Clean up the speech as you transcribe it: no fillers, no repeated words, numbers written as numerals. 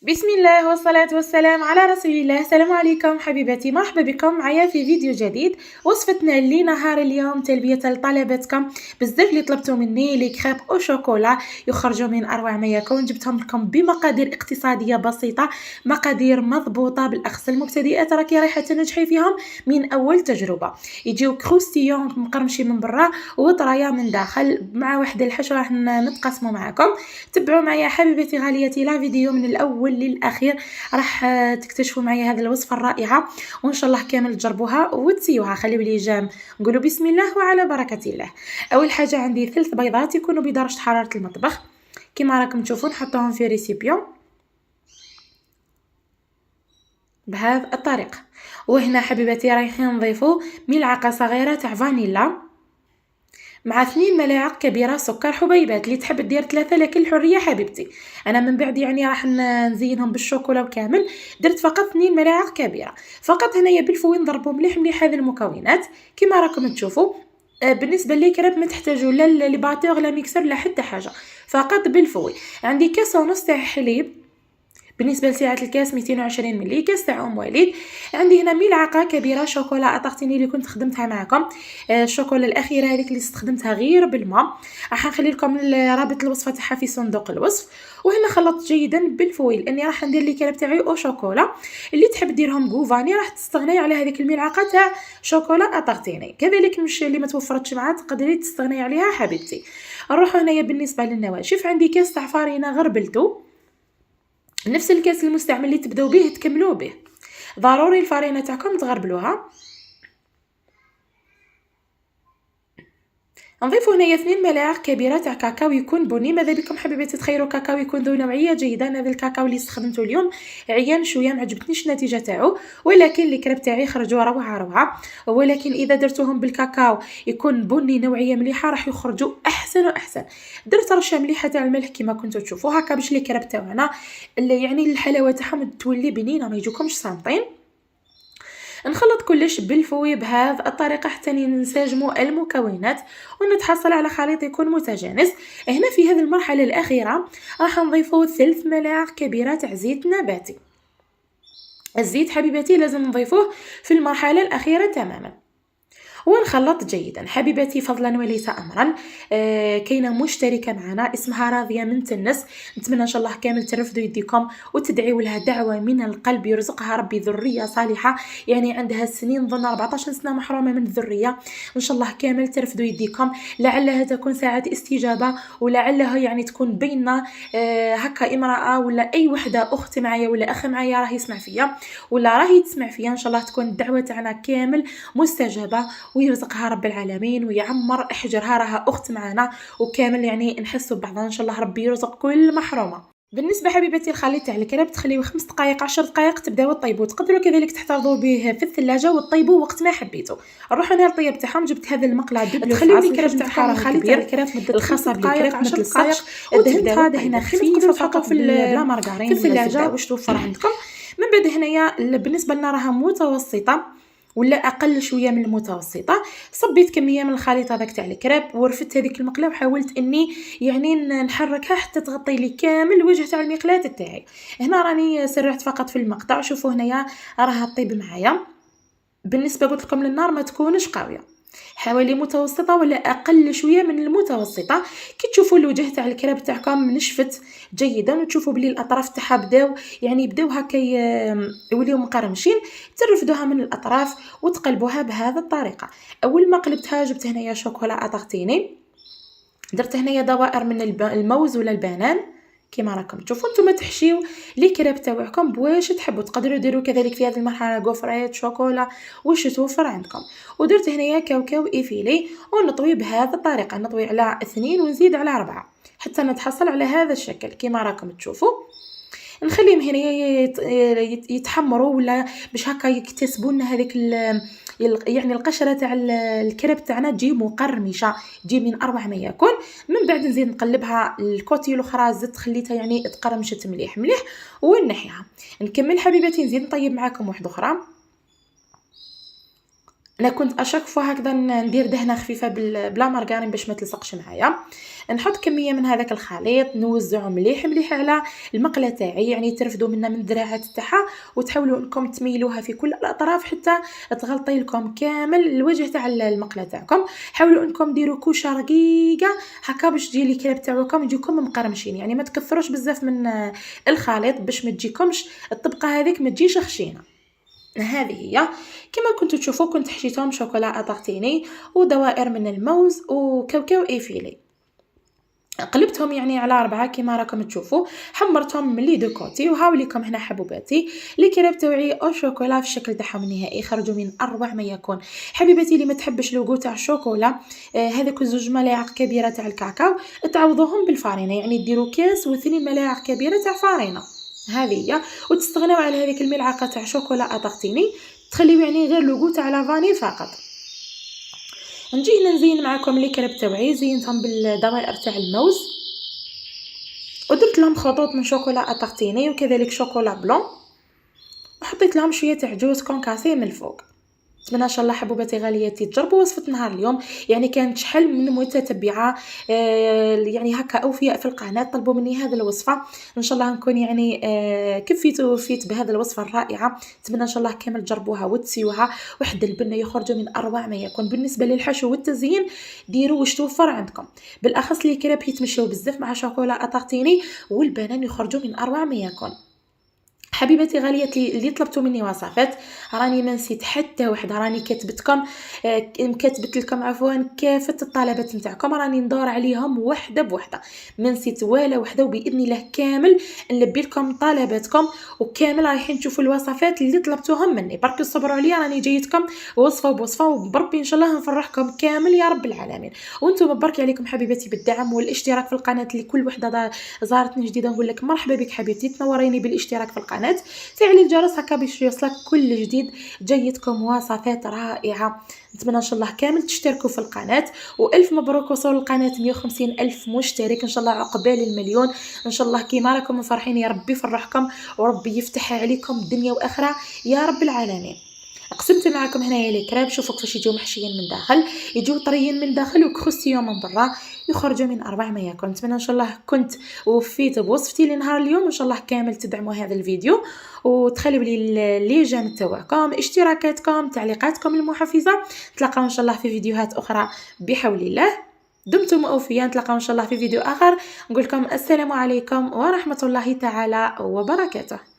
بسم الله والصلاة والسلام على رسول الله. السلام عليكم حبيباتي، مرحبا بكم معايا في فيديو جديد. وصفتنا لنهار اليوم تلبية لطلباتكم. بزاف اللي طلبتوا مني لي كريب او شوكولا يخرجوا من اروع ما يكون، جبتهم لكم بمقادير اقتصادية بسيطة، مقادير مضبوطة، بالاخص المبتدئات راكي رايحة تنجحي فيهم من اول تجربة. يجيو كروستيون مقرمشين من برا وطرايا من داخل، مع واحد الحشو راح نتقاسموا معاكم. تبعوا معايا حبيبتي غاليتي لا فيديو من الاول للاخير، راح تكتشفوا معايا هذه الوصفه الرائعه، وان شاء الله كامل تجربوها وتسيوها. خليو لي جام نقولوا بسم الله وعلى بركه الله. اول حاجه عندي 3 بيضات يكونوا بدرجه حراره المطبخ كما راكم تشوفون، نحطوهم في ريسيبيون بهذه الطريقه. وهنا حبيبتي رايحين نضيفوا ملعقه صغيره تاع فانيلا مع 2 ملاعق كبيره سكر حبيبات. اللي تحب دير 3 لكن الحريه حبيبتي. انا من بعد يعني راح نزينهم بالشوكولا وكامل، درت فقط 2 ملاعق كبيره فقط. هنايا بالفوي نضربوا مليح مليح هذه المكونات كما راكم تشوفوا. بالنسبه لي كريب ما تحتاجوا لا لي باتور لا ميكسر لا حتى حاجه، فقط بالفوي. عندي كاس ونص تاع حليب، بالنسبه لسعه الكاس 220 ملي، كاس تاع ام وليد. عندي هنا ملعقه كبيره شوكولا اطارتيني اللي كنت خدمتها معكم، الشوكولا الاخيره هذيك اللي استخدمتها غير بالماء. راح نخلي لكم رابط الوصفه تاعها في صندوق الوصف. وهنا خلطت جيدا بالفويل لاني راح ندير لي كريب تاعي او شوكولا. اللي تحب ديرهم غوفاني راح تستغني على هذيك الملعقه تاع شوكولا اطارتيني، كذلك مش اللي ما توفرتش معها تقدري تستغني عليها حبيبتي. نروح هنايا بالنسبه للنواشف، عندي كاس تاع فارينه غربلته، نفس الكاس المستعمل اللي تبداو به تكملوا به. ضروري الفارينه تاعكم تغربلوها. نضيفوا هنايا 2 ملاعق كبيره تاع كاكاو يكون بني. ماذا بكم حبيباتي تخيروا كاكاو يكون ذو نوعيه جيده. انا هذا الكاكاو اللي استخدمته اليوم عيان شويه، ما عجبتنيش النتيجه تاعو، ولكن الكريب تاعي خرجوا روعه روعه. ولكن اذا درتوهم بالكاكاو يكون بني نوعيه مليحه راح يخرجوا احسن واحسن. درت رشه مليحه تاع الملح كما كنتوا تشوفوا هكا باش الكريب تاعنا يعني الحلاوه تاعهم تولي بنينه ما يجوكمش صامتين. نخلط كلش بالفوي بهذه الطريقه حتى ننسجموا المكونات ونتحصل على خليط يكون متجانس. هنا في هذه المرحله الاخيره راح نضيفوا 3 ملاعق كبيره تاع زيت نباتي. الزيت حبيباتي لازم نضيفوه في المرحله الاخيره تماما ونخلط جيدا. حبيباتي فضلا وليس امرا، كاينه مشتركه معنا اسمها راضيه من تنس، نتمنى ان شاء الله كامل ترفدوا يديكم وتدعيوا لها دعوه من القلب يرزقها ربي ذريه صالحه. يعني عندها سنين ظن 14 سنه محرومه من الذريه، ان شاء الله كامل ترفدوا يديكم. لعلها تكون ساعه استجابه، ولعلها يعني تكون بيننا هكا امراه ولا اي وحده اخت معايا ولا اخ معايا راه يسمع فيا ولا راهي تسمع فيا، ان شاء الله تكون الدعوه تاعنا كامل مستجابه ويرزقها رب العالمين ويعمر احجرها، راها اخت معنا وكامل يعني نحسوا ببعضنا ان شاء الله ربي يرزق كل محرومه. بالنسبه حبيبتي الخليط تاع الكريب تخليوه 5 دقائق 10 دقائق تبداو تطيبوا، تقدروا كذلك تحتفظوا به في الثلاجه وتطيبوا وقت ما حبيتوا. نروحوا هنا الطيب تاعهم، جبت هذا المقله دوبل تخليو لي الكريب تاعكم الخليط تاع الكريب مده 5 دقائق 10 دقائق ودهنت هذا هنا خفيف فقط في بلا مارغرين في الثلاجه واش توفر عندكم. من بعد هنايا بالنسبه لنا راها متوسطه ولا اقل شويه من المتوسطه. صبيت كميه من الخليط هذاك تاع الكريب ورفدت هذيك المقله وحاولت اني يعني نحركها حتى تغطي لي كامل الوجه تاع المقلاه تاعي. هنا راني سرعت فقط في المقطع، شوفوا هنايا راها طيب معايا. بالنسبه قلت لكم للنار ما تكونش قويه، حوالي متوسطه ولا اقل شويه من المتوسطه. كي تشوفوا الوجه تاع الكريب تاعكم نشفت جيدا وتشوفوا بلي الاطراف تاعها بداو هكا يوليو مقرمشين، ترفدوها من الاطراف وتقلبوها بهذه الطريقه. اول ما قلبتها جبت هنايا شوكولا اطارتيني، درت هنايا دوائر من الموز ولا البنان كما راكم تشوفوا. نتوما تحشيو لي كريب تاعكم بواش تحبوا، تقدروا ديروا كذلك في هذه المرحله غوفريت شوكولا واش توفر عندكم. ودرت هنايا كاوكاو ايفيلي ونطوي بهذه الطريقه، نطوي على 2 ونزيد على 4 حتى نتحصل على هذا الشكل كما راكم تشوفوا. نخليهم هنا يتحمروا ولا باش هكا يكتسبوا لنا هذيك يعني القشره تاع الكريب تاعنا تجي مقرمشه، تجي من اروع ما يكون. من بعد نزيد نقلبها الكوتي الاخرى زدت خليتها يعني تقرمشت مليح مليح ونحيها. نكمل حبيباتي نزيد نطيب معاكم واحده اخرى. انا كنت اشك فوا هكذا ندير دهنه خفيفه بلا مارغرين باش ما تلصقش معايا. نحط كميه من هذاك الخليط نوزعه مليح مليح على المقله تاعي، يعني ترفدوا منها من الدراعات تاعها وتحاولوا انكم تميلوها في كل الاطراف حتى تغلطي لكم كامل الوجه تاع المقله تاعكم. حاولوا انكم ديروا كوشه رقيقه هكا باش تجي الكريب تاعكم يجيكم مقرمشين، يعني ما تكثروش بزاف من الخليط باش ما تجيكمش الطبقه هذيك ما تجيش خشينه. هذه هي كما كنتوا تشوفوا، كنت حشيتهم شوكولا اتارتيني ودوائر من الموز وكاوكاو ايفيلي، قلبتهم يعني على 4 كما راكم تشوفوا، حمرتهم من لي دو كوتي. وهاوليكم هنا حبوباتي لي كريب تاوعي او شوكولا في الشكل تاعهم النهائي، خرجوا من اروع ما يكون. حبيباتي اللي ما تحبش لوغو تاع الشوكولا، هذاك 2 ملاعق كبيره تاع الكاكاو تعوضوهم بالفارينه، يعني ديروا كاس و2 ملاعق كبيره تاع فارينه، هذه هي. وتستغناو على هذيك الملعقه تاع شوكولا اتارتيني، تخليو يعني غير لوغو تاع لافاني فقط. نجي هنا نزين معكم لي كريب تاوعي، زينتهم بالدوائر تاع الموز ودرت لهم خطوط من شوكولا اتارتيني وكذلك شوكولا بلون، وحطيت لهم شويه تاع جوز كونكاسي من الفوق. نتمنى ان شاء الله حبوباتي غالياتي تجربوا وصفه نهار اليوم، يعني كانت شحال من متتبعه يعني هكا اوفياء في القناه طلبوا مني هذه الوصفه، ان شاء الله نكون يعني كفيت ووفيت بهذه الوصفه الرائعه. نتمنى ان شاء الله كامل تجربوها وتسيوها، واحد البنه يخرجوا من اروع ما يكون. بالنسبه للحشو والتزيين ديروا واش توفر عندكم، بالاخص لي كريب يتمشوا بزاف مع شوكولا اتارتيني والبنان يخرجوا من اروع ما يكون. حبيباتي غالياتي اللي طلبتوا مني وصفات، راني ما نسيت حتى واحد، راني كاتبت لكم عفوا كافه الطلبات نتاعكم، راني ندور عليهم وحده بوحده، ما نسيت ولا وحده، وباذن الله كامل نلبي لكم طلباتكم، وكامل رايحين تشوفوا الوصفات اللي طلبتوهم مني. برك صبروا عليا، راني جايتكم وصفه بوصفه، وبربي ان شاء الله نفرحكم كامل يا رب العالمين. وانتم برك عليكم حبيباتي بالدعم والاشتراك في القناه، اللي كل وحده زارتني جديده نقول لك مرحبا بك حبيبتي، تنوريني بالاشتراك في القناه، فعلي الجرس هكا باش يوصلك كل جديد، جايتكم وصفات رائعه. نتمنى ان شاء الله كامل تشتركوا في القناه، والف مبروك وصول القناه 150 الف مشترك، ان شاء الله عقبال المليون ان شاء الله. كيما راكم فرحين يا ربي يفرحكم وربي يفتح عليكم دنيا واخره يا رب العالمين. قسمت معكم هنايا لي كريب، شوفوا كيفاش يجيو محشيين من داخل، يجيو طريين من داخل وكروستيون من برا، يخرجوا من اروع ما يكون. نتمنى ان شاء الله كنت وفيت بوصفتي لنهار اليوم، ان شاء الله كامل تدعموا هذا الفيديو وتخليوا لي لي جيم تاعكم، اشتراكاتكم، تعليقاتكم المحفزه. نتلاقاو ان شاء الله في فيديوهات اخرى بحول الله. دمتم اوفياء، نتلاقاو ان شاء الله في فيديو اخر. نقول لكم السلام عليكم ورحمه الله تعالى وبركاته.